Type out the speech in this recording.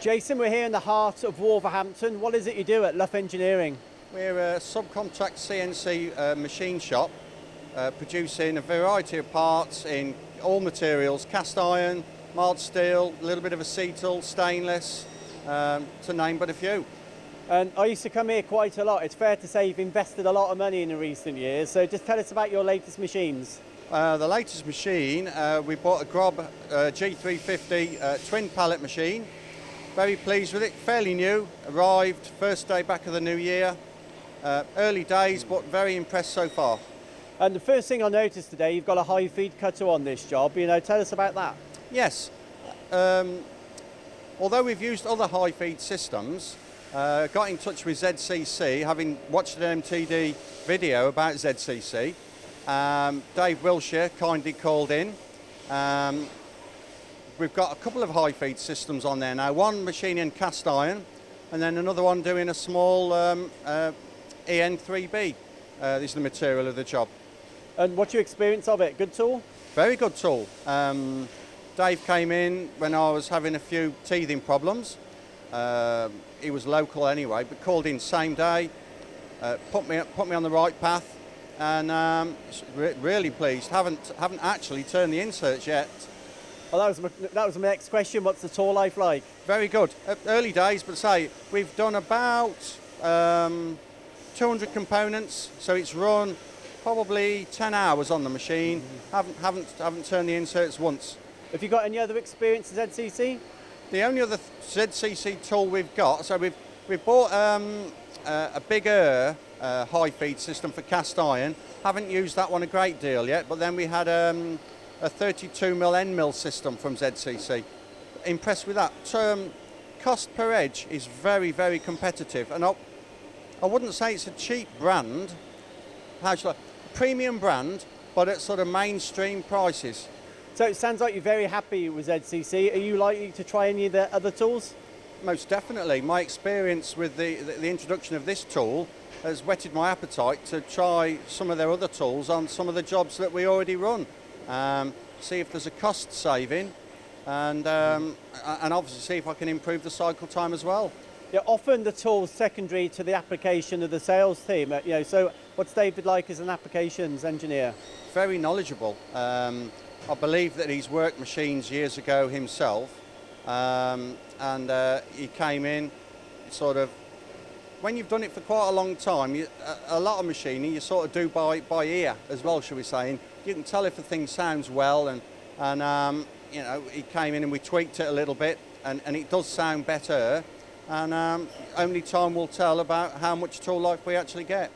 Jason, we're here in the heart of Wolverhampton. What is it you do at Luff Engineering? We're a subcontract CNC machine shop, producing a variety of parts in all materials: cast iron, mild steel, a little bit of acetal, stainless, to name but a few. And I used to come here quite a lot. It's fair to say you've invested a lot of money in recent years, so just tell us about your latest machines. The latest machine, we bought a Grob G350 twin pallet machine. Very pleased with it, fairly new, arrived first day back of the new year. Early days, but very impressed so far. And the first thing I noticed today, you've got a high feed cutter on this job. Tell us about that. Yes, although we've used other high feed systems, got in touch with ZCC, having watched an MTD video about ZCC. Dave Wilshire kindly called in. We've got a couple of high feed systems on there now, one machine in cast iron and then another one doing a small EN3B. This is the material of the job. And what's your experience of it? Good tool? Very good tool. Dave came in when I was having a few teething problems. He was local anyway, but called in same day, put me on the right path, and really pleased. Haven't actually turned the inserts yet. Well, that was my next question. What's the tour life like? Very good. Early days, but say we've done about 200 components, so it's run probably 10 hours on the machine. Haven't turned the inserts once. Have you got any other experience at ZCC? The only other ZCC tool we've got, so we've bought a bigger high feed system for cast iron. Haven't used that one a great deal yet, but then we had a 32mm end mill system from ZCC. Impressed with that. Cost per edge is very, very competitive, and I wouldn't say it's a cheap brand. How should I? Premium brand, but at sort of mainstream prices. So it sounds like you're very happy with ZCC. Are you likely to try any of the other tools? Most definitely. My experience with the introduction of this tool has whetted my appetite to try some of their other tools on some of the jobs that we already run. See if there's a cost saving, and obviously see if I can improve the cycle time as well. Yeah, often the tool's secondary to the application of the sales team. So what's David like as an applications engineer? Very knowledgeable. I believe that he's worked machines years ago himself, and he came in sort of, when you've done it for quite a long time, a lot of machining you sort of do by ear as well, shall we say. And you can tell if the thing sounds well, and he came in and we tweaked it a little bit, and it does sound better, and only time will tell about how much tool life we actually get.